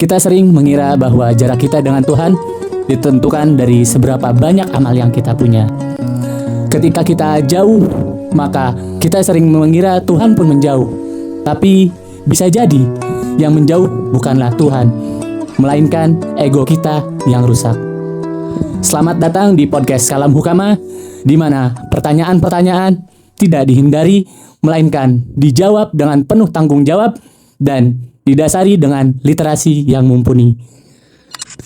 Kita sering mengira bahwa jarak kita dengan Tuhan ditentukan dari seberapa banyak amal yang kita punya. Ketika kita jauh, maka kita sering mengira Tuhan pun menjauh. Tapi bisa jadi yang menjauh bukanlah Tuhan, melainkan ego kita yang rusak. Selamat datang di podcast Kalam Hukama, di mana pertanyaan-pertanyaan tidak dihindari, melainkan dijawab dengan penuh tanggung jawab dan didasari dengan literasi yang mumpuni.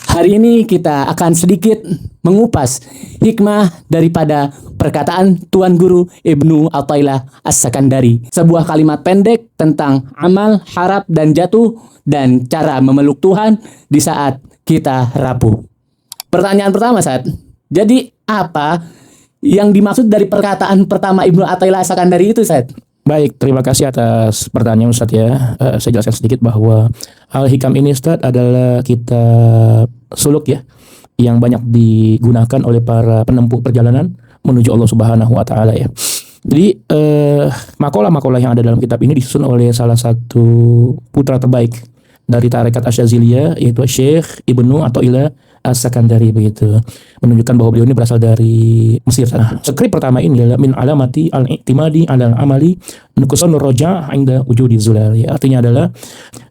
Hari ini kita akan sedikit mengupas hikmah daripada perkataan Tuan Guru Ibnu Athaillah As-Sakandari. Sebuah kalimat pendek tentang amal, harap, dan jatuh, dan cara memeluk Tuhan di saat kita rapuh. Pertanyaan pertama, Ustaz. Jadi apa yang dimaksud dari perkataan pertama Ibnu Athaillah As-Sakandari itu, Ustaz? Baik, terima kasih atas pertanyaan Ustadz ya. Saya jelaskan sedikit bahwa Al-Hikam ini Ustadz adalah kitab suluk ya, yang banyak digunakan oleh para penempuh perjalanan menuju Allah Subhanahu wa Ta'ala ya. Jadi makalah-makalah yang ada dalam kitab ini disusun oleh salah satu putra terbaik dari tarekat Asyaziliyah, yaitu Syekh Ibnu Athaillah As-Sakandari begitu. Menunjukkan bahwa beliau ini berasal dari Mesir. Nah, skrip pertama ini adalah min alamati al-i'timadi alal amali nuqsanur roja' inda wujudi zulal. Ya, artinya adalah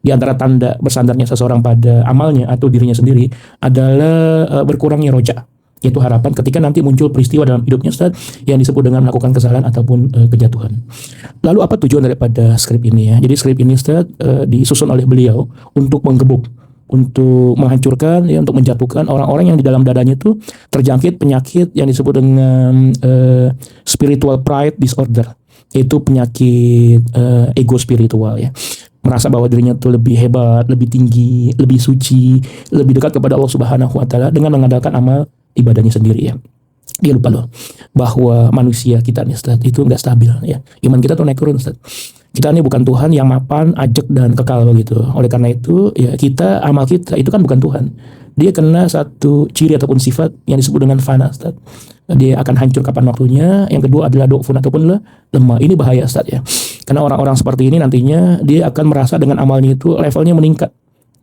di antara tanda bersandarnya seseorang pada amalnya atau dirinya sendiri adalah berkurangnya roja', yaitu harapan ketika nanti muncul peristiwa dalam hidupnya Ustaz yang disebut dengan melakukan kesalahan ataupun kejatuhan. Lalu apa tujuan daripada skrip ini ya? Jadi skrip ini Ustaz disusun oleh beliau untuk menggebuk, untuk menghancurkan ya, untuk menjatuhkan orang-orang yang di dalam dadanya itu terjangkit penyakit yang disebut dengan spiritual pride disorder, yaitu penyakit ego spiritual ya. Merasa bahwa dirinya itu lebih hebat, lebih tinggi, lebih suci, lebih dekat kepada Allah Subhanahu wa Ta'ala dengan mengandalkan amal ibadahnya sendiri ya. Dia lupa loh bahwa manusia kita nih Ustaz itu enggak stabil ya. Iman kita tuh naik turun Ustaz. Kita ini bukan Tuhan yang mapan, ajak dan kekal begitu. Oleh karena itu ya amal kita itu kan bukan Tuhan. Dia kena satu ciri ataupun sifat yang disebut dengan fana Ustaz. Dia akan hancur kapan waktunya. Yang kedua adalah do'fun ataupun lemah. Ini bahaya Ustaz ya. Karena orang-orang seperti ini nantinya dia akan merasa dengan amalnya itu levelnya meningkat.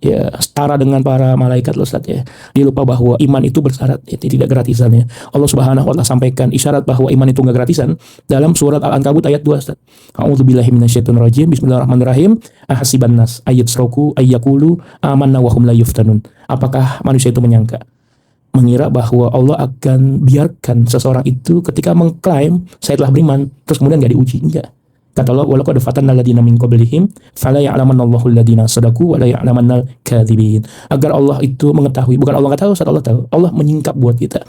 Ya, setara dengan para malaikat loh Ustaz ya. Dia lupa bahwa iman itu bersyarat ya, tidak gratisan ya. Allah Subhanahu wa Ta'ala sampaikan isyarat bahwa iman itu enggak gratisan dalam surat Al-Ankabut ayat 2 Ustaz. A'udzubillahi minasyaitonirrajim. Bismillahirrahmanirrahim. Ahasiban nas ayyasraku ayyaqulu amanna wa hum la yuftanun. Apakah manusia itu mengira bahwa Allah akan biarkan seseorang itu ketika mengklaim saya telah beriman terus kemudian enggak diuji? Enggak. Kata Allah, walaqad fatanna alladziina min qablihim fala ya'lamannallahu alladziina shadaqu wa la ya'lamannal kadzibin. Agar Allah itu mengetahui, bukan Allah enggak tahu, saat Allah tahu. Allah menyingkap buat kita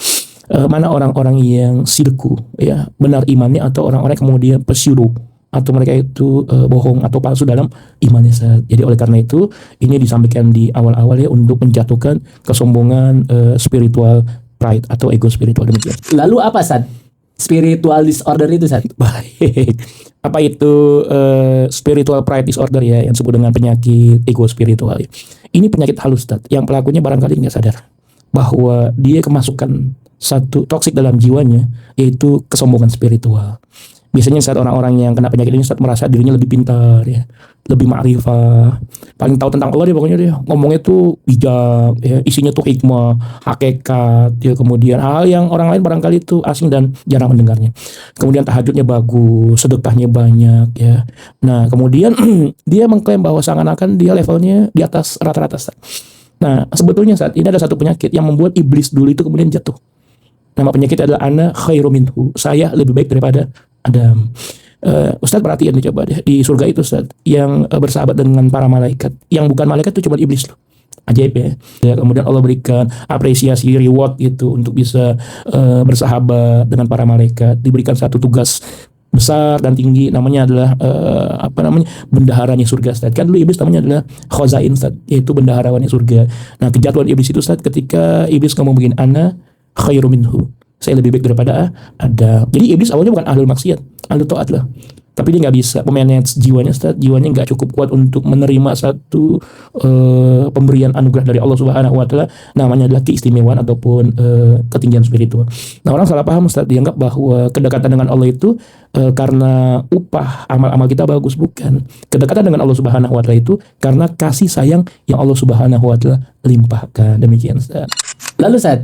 mana orang-orang yang sidku ya, benar imannya, atau orang-orang kemudian pesyudu, atau mereka itu bohong atau palsu dalam imannya. Jadi oleh karena itu ini disampaikan di awal-awal ya untuk menjatuhkan kesombongan spiritual pride atau ego spiritual demikian. Lalu apa, Ustaz? Spiritual disorder itu, Ustaz? Baik. Apa itu spiritual pride disorder ya, yang disebut dengan penyakit ego spiritual ya. Ini penyakit halus Ustaz, yang pelakunya barangkali nggak sadar bahwa dia kemasukan satu toksik dalam jiwanya, yaitu kesombongan spiritual. Biasanya saat orang-orang yang kena penyakit ini Ustaz merasa dirinya lebih pintar ya, lebih ma'rifah, paling tahu tentang Allah dia, pokoknya dia ngomongnya tuh bijak ya, isinya tuh hikmah, hakikat ya, kemudian hal yang orang lain barangkali itu asing dan jarang mendengarnya. Kemudian tahajudnya bagus, sedekahnya banyak ya. Nah, kemudian dia mengklaim bahwa seakan-akan dia levelnya di atas rata-rata Ustaz. Nah, sebetulnya saat ini ada satu penyakit yang membuat iblis dulu itu kemudian jatuh. Nama penyakit adalah ana khairu minhu, saya lebih baik daripada Adam. Ustaz perhatian nih, coba deh di surga itu Ustaz yang bersahabat dengan para malaikat, yang bukan malaikat itu cuma iblis loh. Ajaib ya. Ya, kemudian Allah berikan apresiasi reward itu untuk bisa bersahabat dengan para malaikat, diberikan satu tugas besar dan tinggi, namanya adalah bendaharanya surga Ustaz. Kan dulu iblis namanya adalah khazain Ustaz, yaitu bendaharawannya surga. Nah, kejatuhan iblis itu Ustaz ketika iblis ngomong begini, ana khairu minhu, saya lebih baik daripada Adam. Jadi iblis awalnya bukan ahlul maksiat, ahlul taat lah. tapi dia nggak bisa memanage jiwanya, Ustaz. Jiwanya nggak cukup kuat untuk menerima satu pemberian anugerah dari Allah Subhanahu wa taala, namanya adalah keistimewaan ataupun ketinggian spiritual. Nah, orang salah paham, Ustaz, dianggap bahwa kedekatan dengan Allah itu karena upah amal-amal kita bagus. Bukan. Kedekatan dengan Allah Subhanahu wa taala itu karena kasih sayang yang Allah Subhanahu wa taala limpahkan. Demikian, Ustaz. Lalu Ustaz,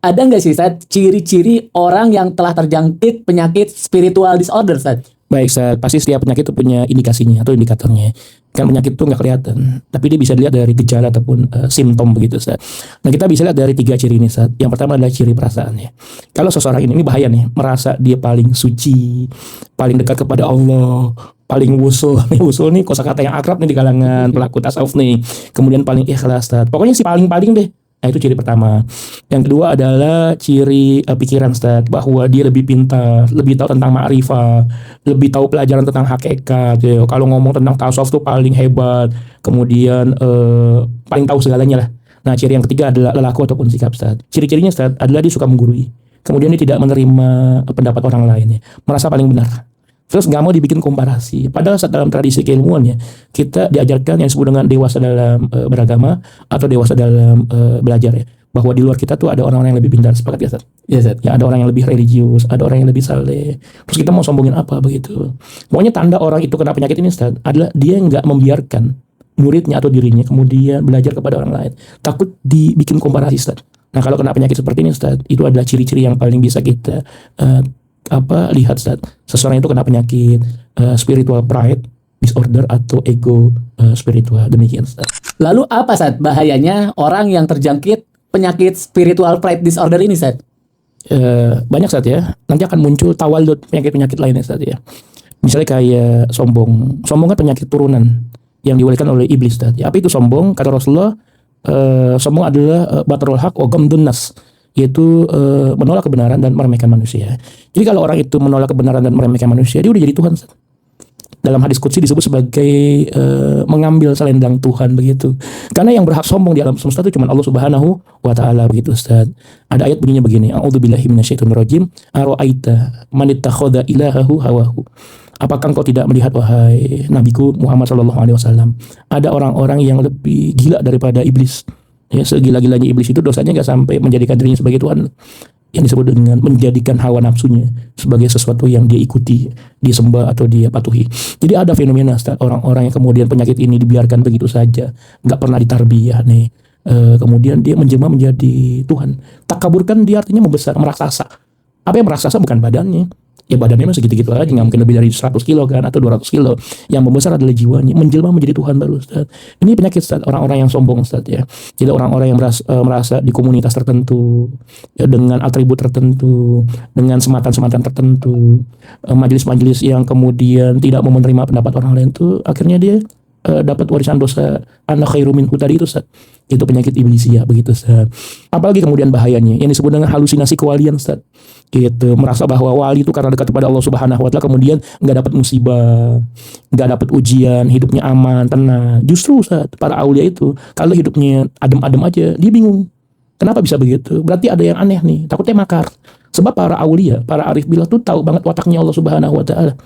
ada nggak sih Ustaz ciri-ciri orang yang telah terjangkit penyakit spiritual disorder Ustaz? Baik, Ustaz, pasti setiap penyakit itu punya indikasinya atau indikatornya. Kan penyakit itu nggak kelihatan, tapi dia bisa dilihat dari gejala ataupun simptom begitu, Ustaz. Nah, kita bisa lihat dari 3 ciri ini, Ustaz. Yang pertama adalah ciri perasaannya. Kalau seseorang ini bahaya nih, merasa dia paling suci, paling dekat kepada Allah, paling wusul. Wusul nih kosakata yang akrab nih di kalangan pelaku tasawuf nih. Kemudian paling ikhlas, Ustaz. Pokoknya si paling-paling deh. Nah, itu ciri pertama. Yang kedua adalah ciri pikiran, Ustaz, bahwa dia lebih pintar, lebih tahu tentang ma'rifah, lebih tahu pelajaran tentang hakikat. Ya. Kalau ngomong tentang tasawuf tuh paling hebat, kemudian paling tahu segalanya lah. Nah, ciri yang ketiga adalah lelaku ataupun sikap, Ustaz. Ciri-cirinya, Ustaz, adalah dia suka menggurui. Kemudian dia tidak menerima pendapat orang lain, ya. Merasa paling benar. Terus nggak mau dibikin komparasi. Padahal saat dalam tradisi keilmuan ya, kita diajarkan yang disebut dengan dewasa dalam beragama atau dewasa dalam belajar ya. Bahwa di luar kita tuh ada orang-orang yang lebih pintar. Sepakat ya, Ustaz? Iya, Ustaz. Ya, ada orang yang lebih religius, ada orang yang lebih saleh. Terus kita mau sombongin apa begitu? Pokoknya tanda orang itu kena penyakit ini, Ustaz, adalah dia nggak membiarkan muridnya atau dirinya kemudian belajar kepada orang lain. Takut dibikin komparasi, Ustaz. Nah, kalau kena penyakit seperti ini, Ustaz, itu adalah ciri-ciri yang paling bisa kita lihat, Ustaz. Seseorang itu kena penyakit spiritual pride disorder atau ego spiritual. Demikian, Ustaz. Lalu apa Ustaz bahayanya orang yang terjangkit penyakit spiritual pride disorder ini Ustaz? Banyak, Ustaz, ya. Nanti akan muncul tawalud, penyakit-penyakit lainnya, Ustaz, ya. Misalnya kayak sombong. Sombong kan penyakit turunan yang diwariskan oleh iblis, Ustaz. Ya, apa itu sombong? Kata Rasulullah, sombong adalah batrul haq wa ghamdun nas, yaitu menolak kebenaran dan meremehkan manusia. Jadi kalau orang itu menolak kebenaran dan meremehkan manusia, dia udah jadi Tuhan, Ustaz. Dalam hadis qudsi disebut sebagai mengambil selendang Tuhan begitu. Karena yang berhak sombong di alam semesta itu cuma Allah Subhanahu wa taala begitu, Ustaz. Ada ayat bunyinya begini, a'udzubillahi minasyaitonirrajim, ara'aita man ittakhadha ilahahu hawahu. Apakah engkau tidak melihat, wahai nabiku Muhammad sallallahu alaihi wasallam, ada orang-orang yang lebih gila daripada iblis. Ya, segila-gilanya iblis itu dosanya nggak sampai menjadikan dirinya sebagai Tuhan, yang disebut dengan menjadikan hawa nafsunya sebagai sesuatu yang dia ikuti, dia sembah atau dia patuhi. Jadi ada fenomena, Ustaz, orang-orang yang kemudian penyakit ini dibiarkan begitu saja, nggak pernah ditarbiyah nih. Kemudian dia menjelma menjadi Tuhan. Takabur kan dia artinya membesar, meraksasa. Apa yang meraksasa bukan badannya. Ya badannya masih gitu-gitu aja, nggak mungkin lebih dari 100 kilo kan, atau 200 kilo. Yang membesar adalah jiwanya, menjelma menjadi Tuhan baru, Ustaz. Ini penyakit, Ustaz, orang-orang yang sombong, Ustaz, ya. Jadi orang-orang yang merasa di komunitas tertentu, ya, dengan atribut tertentu, dengan sematan-sematan tertentu, majelis-majelis yang kemudian tidak mau menerima pendapat orang lain tuh, akhirnya dia dapat warisan dosa anak khairu minhu tadi itu, Ustaz. Itu penyakit iblisia begitu, Ustaz. Apalagi kemudian bahayanya yang disebut dengan halusinasi kewalian, Ustaz. Gitu, merasa bahwa wali itu karena dekat kepada Allah Subhanahu wa taala kemudian nggak dapat musibah, nggak dapat ujian, hidupnya aman, tenang. Justru, Ustaz, para aulia itu kalau hidupnya adem-adem aja, dia bingung. Kenapa bisa begitu? Berarti ada yang aneh nih, takutnya makar. Sebab para aulia, para arif billah tuh tahu banget wataknya Allah Subhanahu wa taala.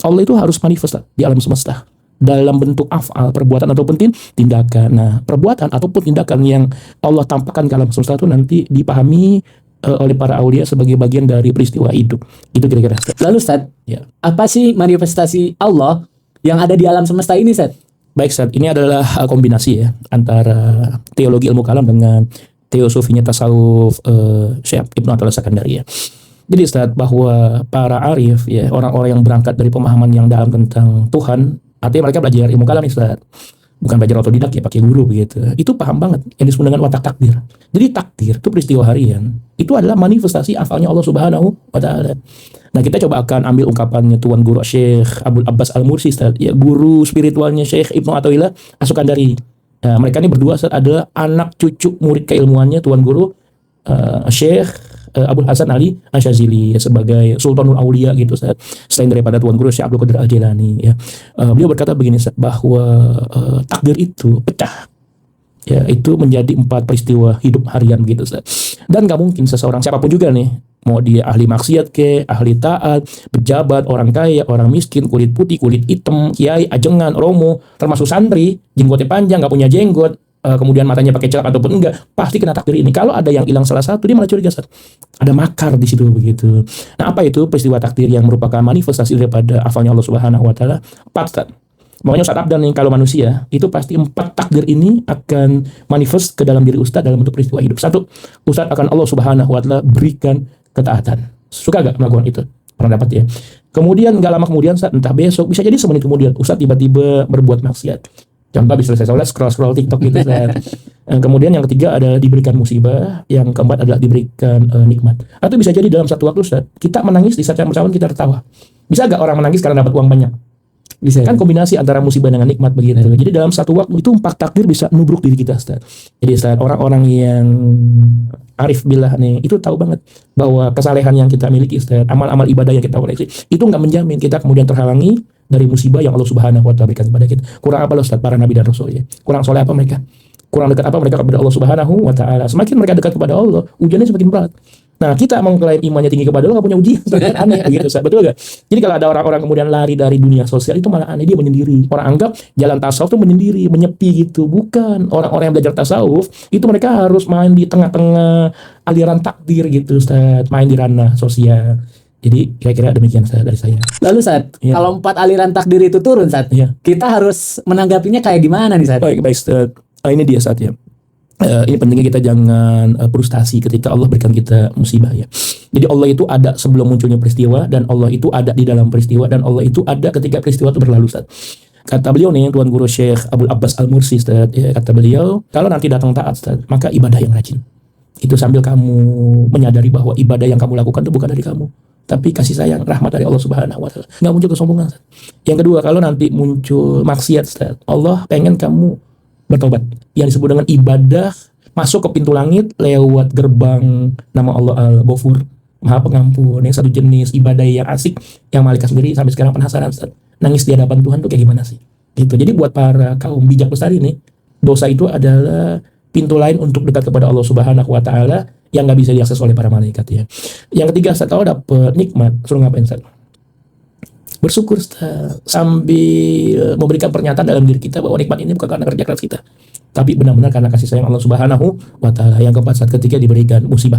Allah itu harus manifest di alam semesta dalam bentuk af'al, perbuatan ataupun tindakan. Nah, perbuatan ataupun tindakan yang Allah tampakkan ke alam semesta itu nanti dipahami oleh para aulia sebagai bagian dari peristiwa hidup. Itu kira-kira, Ustaz. Lalu Ustaz, Ya. apa sih manifestasi Allah yang ada di alam semesta ini Ustaz? Baik, Ustaz, ini adalah kombinasi ya antara teologi ilmu kalam dengan teosofinya tasawuf Syekh Ibnu Athaillah Sakandari ya. Jadi, Ustaz, bahwa para arif ya, orang-orang yang berangkat dari pemahaman yang dalam tentang Tuhan, artinya mereka belajar ilmu kalam nih, Ustaz. Bukan belajar otodidak ya, pakai guru begitu. Itu paham banget yang disebut dengan watak takdir. Jadi takdir itu peristiwa harian. Itu adalah manifestasi afalnya Allah Subhanahu wa taala. Nah, kita coba akan ambil ungkapannya Tuan Guru Syekh Abdul Abbas Al-Mursi, Ustaz. Ya, guru spiritualnya Syekh Ibnu Athaillah As-Sakandari. Nah, mereka ini berdua, Ustaz, adalah anak cucu murid keilmuannya Tuan Guru Syekh Abdul Hasan Ali Asyazili ya, sebagai Sultanul Aulia gitu, Ustaz. Selain daripada Tuan Guru Syekh Abdul Qadir Al-Jilani ya. Beliau berkata begini, Ustaz, bahwa takdir itu pecah. Ya, itu menjadi 4 peristiwa hidup harian gitu, Ustaz. Dan gak mungkin seseorang siapapun juga nih Mau dia ahli maksiat ke, ahli taat, pejabat, orang kaya, orang miskin, kulit putih, kulit hitam, kiai, ajengan, romo, termasuk santri, jenggotnya panjang, nggak punya jenggot, kemudian matanya pakai celak ataupun enggak, pasti kena takdir ini. Kalau ada yang hilang salah satu, dia malah curiga, Ustaz. Ada makar di situ begitu. Nah, apa itu peristiwa takdir yang merupakan manifestasi daripada afalnya Allah Subhanahu wa taala? 4, Ustaz. Makanya Ustaz Abdan nih, kalau manusia itu pasti 4 takdir ini akan manifest ke dalam diri Ustaz dalam bentuk peristiwa hidup. 1, Ustaz akan Allah Subhanahu wa taala berikan ketaatan. Suka gak melakukan itu? Pernah dapat ya? Kemudian gak lama kemudian, Ustaz, entah besok, bisa jadi semenit kemudian, Ustaz tiba-tiba berbuat maksiat. Contoh habis selesai sholat scroll TikTok gitu, Ustaz. Kemudian yang ketiga adalah diberikan musibah, yang keempat adalah diberikan nikmat. Atau bisa jadi dalam satu waktu, Ustaz, kita menangis, di saat yang bersamaan kita tertawa. Bisa gak orang menangis karena dapat uang banyak? Bisa. Kan kombinasi antara musibah dengan nikmat begitu. Jadi dalam satu waktu itu 4 takdir bisa nubruk diri kita, Ustaz. Jadi Ustaz, orang-orang yang arif billah nih, itu tahu banget bahwa kesalehan yang kita miliki, Ustaz, amal-amal ibadah yang kita koleksi, itu nggak menjamin kita kemudian terhalangi dari musibah yang Allah Subhanahu wa taala berikan kepada kita. Kurang apa loh, Ustaz, para nabi dan rasul ya? Kurang soleh apa mereka? Kurang dekat apa mereka kepada Allah Subhanahu wa taala? Semakin mereka dekat kepada Allah, ujiannya semakin berat. Nah, kita mengklaim imannya tinggi kepada Allah, nggak punya ujian, kan aneh gitu, Ustaz. Betul gak? Jadi kalau ada orang-orang kemudian lari dari dunia sosial, itu malah aneh, dia menyendiri. Orang anggap jalan tasawuf itu menyendiri, menyepi gitu. Bukan. Orang-orang yang belajar tasawuf itu mereka harus main di tengah-tengah aliran takdir gitu, Ustaz. Main di ranah sosial. Jadi kira-kira demikian, Ustaz, dari saya. Lalu, Ustaz, Ya. kalau 4 aliran takdir itu turun, Ustaz, Ya. kita harus menanggapinya kayak gimana nih, Ustaz? Baik, Ustaz. Ini dia, Ustaz, ya. Ini pentingnya kita jangan frustasi ketika Allah berikan kita musibah ya. Jadi Allah itu ada sebelum munculnya peristiwa, dan Allah itu ada di dalam peristiwa, dan Allah itu ada ketika peristiwa itu berlalu, Ustaz. Kata beliau nih, Tuan Guru Syekh Abdul Abbas Al-Mursi, Ustaz, ya, kata beliau, kalau nanti datang taat, Ustaz, maka ibadah yang rajin. Itu sambil kamu menyadari bahwa ibadah yang kamu lakukan itu bukan dari kamu, tapi kasih sayang, rahmat dari Allah Subhanahu wa taala. Enggak muncul kesombongan, Ustaz. Yang kedua, kalau nanti muncul maksiat, Ustaz, Allah pengen kamu bertobat. Yang disebut dengan ibadah, masuk ke pintu langit lewat gerbang nama Allah Al-Ghafur, Maha Pengampun, yang satu jenis ibadah yang asik, yang malaikat sendiri sampai sekarang penasaran, Ustaz, nangis di hadapan Tuhan tuh kayak gimana sih? Gitu. Jadi buat para kaum bijak besar ini, dosa itu adalah pintu lain untuk dekat kepada Allah Subhanahu wa taala yang nggak bisa diakses oleh para malaikat ya. Yang ketiga, Ustaz, kalau dapet nikmat, suruh ngapain, Ustaz? Bersyukur, Ustaz, sambil memberikan pernyataan dalam diri kita bahwa nikmat ini bukan karena kerja keras kita, tapi benar-benar karena kasih sayang Allah Subhanahu wa taala. Yang keempat, saat ketika diberikan musibah,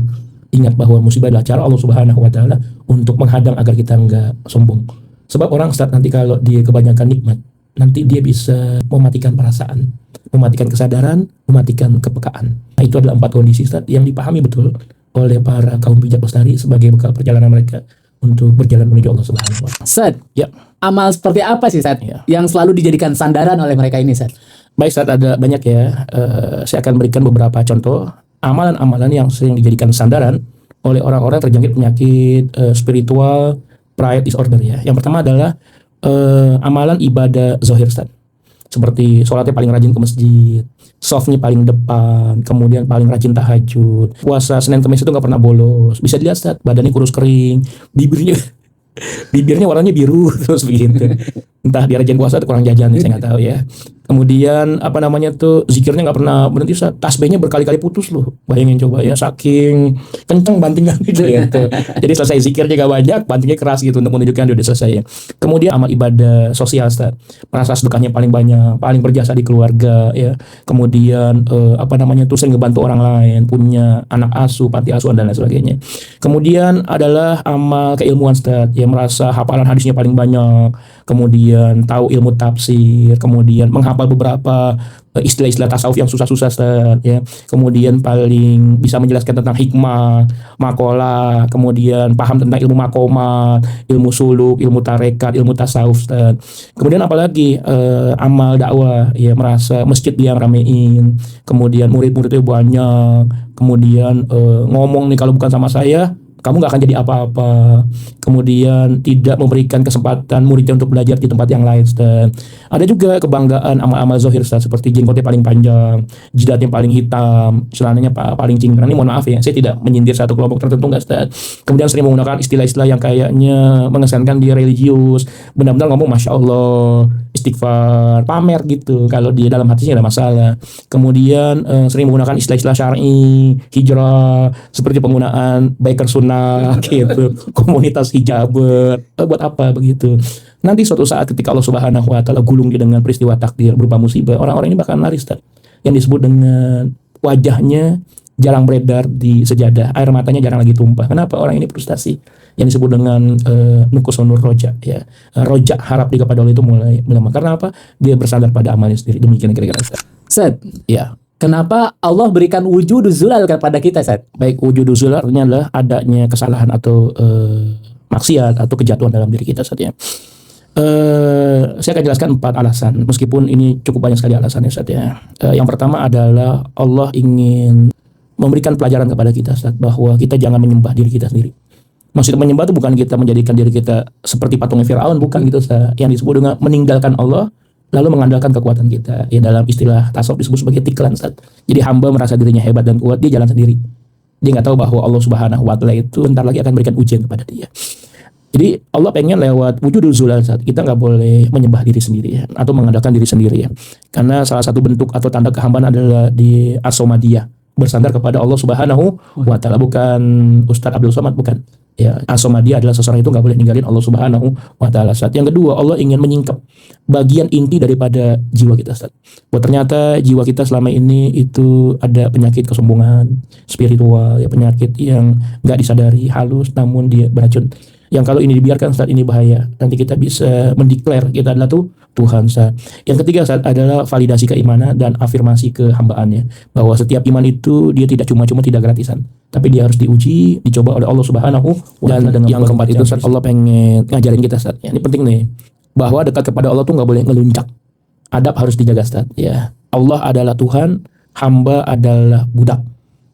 ingat bahwa musibah adalah cara Allah Subhanahu wa taala untuk menghadang agar kita enggak sombong. Sebab orang, Ustaz, nanti kalau dia kebanyakan nikmat, nanti dia bisa mematikan perasaan, mematikan kesadaran, mematikan kepekaan. Nah, itu adalah 4 kondisi, Ustaz, yang dipahami betul oleh para kaum bijak lestari sebagai bekal perjalanan mereka untuk berjalan menuju Allah Subhanahu wa taala. Ustaz, Ya. amal seperti apa sih, Ustaz, Ya. yang selalu dijadikan sandaran oleh mereka ini, Ustaz? Baik, Ustaz, ada banyak ya. Saya akan berikan beberapa contoh amalan-amalan yang sering dijadikan sandaran oleh orang-orang terjangkit penyakit spiritual pride disorder ya. Yang pertama adalah amalan ibadah zahir, Ustaz. Seperti sholatnya paling rajin ke masjid, softnya paling depan, kemudian paling rajin tahajud, puasa Senin Kamis itu nggak pernah bolos. Bisa dilihat, Ustaz, badannya kurus kering, bibirnya warnanya biru terus begitu. Entah dia rajin puasa atau kurang jajan, saya nggak tahu ya. Kemudian apa namanya tuh, zikirnya nggak pernah berhenti, Ustaz. Tasbihnya berkali-kali putus loh. Bayangin coba ya, saking kenceng bantingan gitu. Jadi selesai zikirnya gak banyak, bantingnya keras gitu untuk menunjukkan dia udah selesai ya. Kemudian amal ibadah sosial, Ustaz. Merasa sedekahnya paling banyak, paling berjasa di keluarga ya. Kemudian apa namanya tuh, sering ngebantu orang lain, punya anak asuh, panti asuhan dan lain sebagainya. Kemudian adalah amal keilmuan, Ustaz, ya, merasa hafalan hadisnya paling banyak, kemudian tahu ilmu tafsir, kemudian menghafal beberapa istilah-istilah tasawuf yang susah-susah, Ustaz, ya. Kemudian paling bisa menjelaskan tentang hikmah, makolah, kemudian paham tentang ilmu makomat, ilmu suluk, ilmu tarekat, ilmu tasawuf, Ustaz. Kemudian apalagi amal dakwah, ya, merasa masjid dia yang ramein, kemudian murid-muridnya banyak, kemudian ngomong nih, kalau bukan sama saya kamu gak akan jadi apa-apa. Kemudian tidak memberikan kesempatan muridnya untuk belajar di tempat yang lain, Ustaz. Ada juga kebanggaan amal-amal zahir, Ustaz, seperti jenggotnya paling panjang, jidatnya paling hitam, celananya paling cingkrang. Ini mohon maaf ya, saya tidak menyindir satu kelompok tertentu, enggak, Ustaz. Kemudian sering menggunakan istilah-istilah yang kayaknya mengesankan dia religius, benar-benar ngomong Masya Allah, istighfar, pamer gitu. Kalau dia dalam hatinya ada masalah. Kemudian sering menggunakan istilah-istilah syar'i, hijrah, seperti penggunaan biker sunnah gitu, komunitas hijaber. Buat apa begitu? Nanti suatu saat ketika Allah Subhanahu wa taala gulung dia dengan peristiwa takdir berupa musibah, orang-orang ini bakal lari, Ustaz. Yang disebut dengan wajahnya jarang beredar di sejadah, air matanya jarang lagi tumpah. Kenapa? Orang ini frustasi. Yang disebut dengan nukusonur roja, ya. Roja harap di kepada Allah itu mulai melemah. Karena apa? Dia bersandar pada amalnya sendiri. Demikian kira-kira, Ustaz. Ustaz, Ya. kenapa Allah berikan wujudul zulal kepada kita, Ustaz? Baik, wujud uzul artinya adalah adanya kesalahan atau maksiat atau kejatuhan dalam diri kita, Ustaz, ya. Saya akan jelaskan 4 alasan, meskipun ini cukup banyak sekali alasannya, Ustaz, ya. Yang pertama adalah Allah ingin memberikan pelajaran kepada kita, Ustaz, bahwa kita jangan menyembah diri kita sendiri. Maksud menyembah itu bukan kita menjadikan diri kita seperti patungnya Firaun, bukan gitu, Ustaz. Yang disebut dengan meninggalkan Allah lalu mengandalkan kekuatan kita. Ya, dalam istilah tasawuf disebut sebagai tiklan, Ustaz. Jadi hamba merasa dirinya hebat dan kuat, dia jalan sendiri. Dia nggak tahu bahwa Allah Subhanahu wa taala itu bentar lagi akan berikan ujian kepada dia. Jadi Allah pengen lewat wujudul zulal, saat kita nggak boleh menyembah diri sendiri, ya, atau mengandalkan diri sendiri, ya. Karena salah satu bentuk atau tanda kehambaan adalah di as-somadiyah, bersandar kepada Allah Subhanahu wa taala, bukan Ustadz Abdul Somad, bukan. Ya, as-somadiyah adalah seseorang itu nggak boleh ninggalin Allah Subhanahu wa taala. Saat yang kedua, Allah ingin menyingkap bagian inti daripada jiwa kita, Ustaz. Bahwa ternyata jiwa kita selama ini itu ada penyakit kesombongan spiritual, ya, penyakit yang nggak disadari, halus namun dia beracun. Yang kalau ini dibiarkan saat ini bahaya. Nanti kita bisa mendeklar kita adalah Tuhan, Ustaz. Yang ketiga, Ustaz, adalah validasi keimanan dan afirmasi kehambaannya. Bahwa setiap iman itu dia tidak cuma-cuma, tidak gratisan, tapi dia harus diuji, dicoba oleh Allah Subhanahu wa taala. Dan yang keempat itu, Ustaz, Allah pengen ngajarin kita, Ustaz. Ya, ini penting nih. Bahwa dekat kepada Allah tuh nggak boleh ngeluncak. Adab harus dijaga, Ustaz. Ya. Allah adalah Tuhan, hamba adalah budak.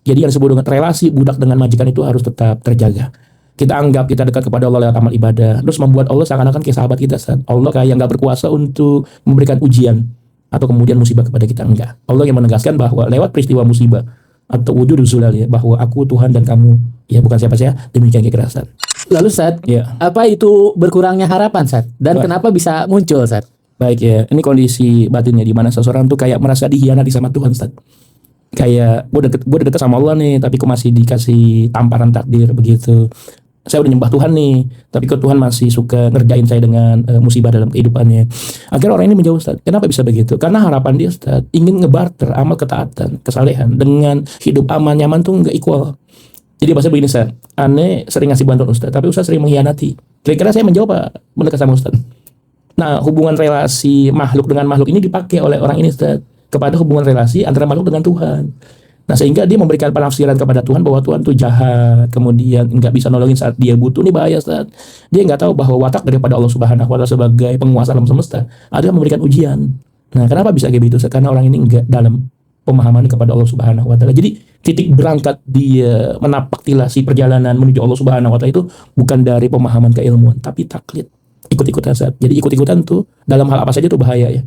Jadi yang disebut dengan relasi budak dengan majikan itu harus tetap terjaga. Kita anggap kita dekat kepada Allah lewat amal ibadah, terus membuat Allah seakan-akan kayak sahabat kita, Ustaz. Allah kayak nggak berkuasa untuk memberikan ujian atau kemudian musibah kepada kita, enggak. Allah yang menegaskan bahwa lewat peristiwa musibah atau wujudul zulal, ya, bahwa aku Tuhan dan kamu, ya, bukan siapa-siapa. Demikian kira-kira, Ustaz. Lalu, Ustaz, Ya. apa itu berkurangnya harapan, Ustaz? Dan kenapa bisa muncul, Ustaz? Baik, ya, ini kondisi batinnya di mana seseorang tuh kayak merasa dihianati sama Tuhan, Ustaz. Kayak gue deket sama Allah nih, tapi kok masih dikasih tamparan takdir begitu. Saya udah nyembah Tuhan nih, tapi kok Tuhan masih suka ngerjain saya dengan musibah dalam kehidupannya. Akhirnya orang ini menjauh, Ustaz. Kenapa bisa begitu? Karena harapan dia, Ustaz, ingin ngebarter amal ketaatan, kesalehan dengan hidup aman nyaman tuh nggak equal. Jadi bahasa begini, Ustaz. Aneh sering ngasih bantuan Ustaz, tapi Ustaz sering mengkhianati. Kira-kira saya menjawab Pak, mendekat sama Ustaz. Nah, hubungan relasi makhluk dengan makhluk ini dipakai oleh orang ini, Ustaz, kepada hubungan relasi antara makhluk dengan Tuhan. Nah, sehingga dia memberikan penafsiran kepada Tuhan bahwa Tuhan itu jahat, kemudian nggak bisa nolongin saat dia butuh. Ini bahaya, Ustaz. Dia nggak tahu bahwa watak daripada Allah Subhanahu wa taala sebagai penguasa alam semesta adalah memberikan ujian. Nah, kenapa bisa kayak gitu, Ustaz? Karena orang ini nggak dalam pemahaman kepada Allah Subhanahu wa taala. Jadi titik berangkat dia menapak tilasi perjalanan menuju Allah Subhanahu wa taala itu bukan dari pemahaman keilmuan, tapi taklid. Ikut-ikutan, Ustaz. Jadi ikut-ikutan tuh dalam hal apa saja tuh bahaya, ya.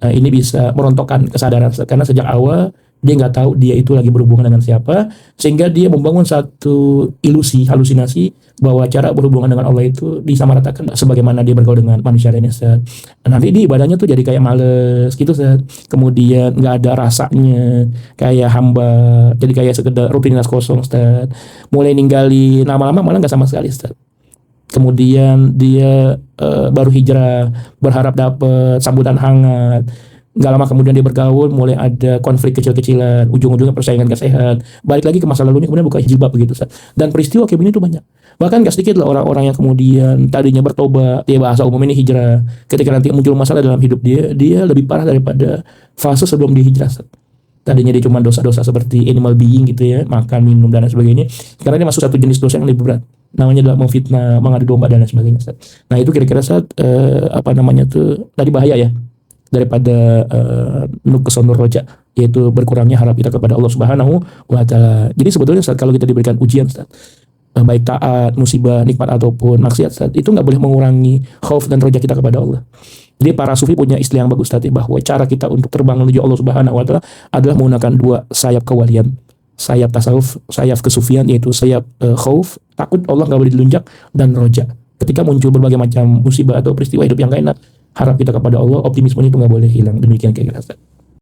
Ini bisa merontokkan kesadaran, Ustaz, karena sejak awal dia nggak tahu dia itu lagi berhubungan dengan siapa, sehingga dia membangun satu ilusi, halusinasi bahwa cara berhubungan dengan Allah itu disamaratakan sebagaimana dia bergaul dengan manusia lainnya, Ustaz. Nanti di ibadahnya tuh jadi kayak males gitu, Ustaz. Kemudian nggak ada rasanya, kayak hamba, jadi kayak sekedar rutinitas kosong, Ustaz. Mulai ninggalin lama-lama malah nggak sama sekali, Ustaz. Kemudian dia baru hijrah, berharap dapat sambutan hangat. Nggak lama kemudian dia bergaul, mulai ada konflik kecil-kecilan, ujung-ujungnya persaingan gak sehat, balik lagi ke masa lalunya, kemudian buka jilbab begitu, Ustaz. Dan peristiwa kayak gini tuh banyak. Bahkan gak sedikit lah orang-orang yang kemudian tadinya bertobat, dia bahasa umum ini hijrah, ketika nanti muncul masalah dalam hidup dia lebih parah daripada fase sebelum dia hijrah, Ustaz. Tadinya dia cuma dosa-dosa seperti animal being gitu, ya, makan, minum, dan lain sebagainya. Sekarang dia masuk satu jenis dosa yang lebih berat, namanya adalah memfitnah, mengadu domba, dan lain sebagainya, Ustaz. Nah, itu kira-kira, Ustaz, tadi bahaya, ya, daripada nukusonur roja, yaitu berkurangnya harap kita kepada Allah Subhanahu wa taala. Jadi sebetulnya, Ustaz, kalau kita diberikan ujian, Ustaz, baik taat, musibah, nikmat ataupun maksiat, Ustaz, itu nggak boleh mengurangi khauf dan roja kita kepada Allah. Jadi para sufi punya istilah yang bagus, Ustaz, bahwa cara kita untuk terbang menuju Allah Subhanahu wa taala adalah menggunakan 2 sayap kewalian. Sayap tasawuf, sayap kesufian, yaitu sayap khauf, takut Allah nggak boleh dilunjak, dan roja. Ketika muncul berbagai macam musibah atau peristiwa hidup yang gak enak, harap kita kepada Allah, optimisme itu nggak boleh hilang. Demikian kira-kira Ustaz.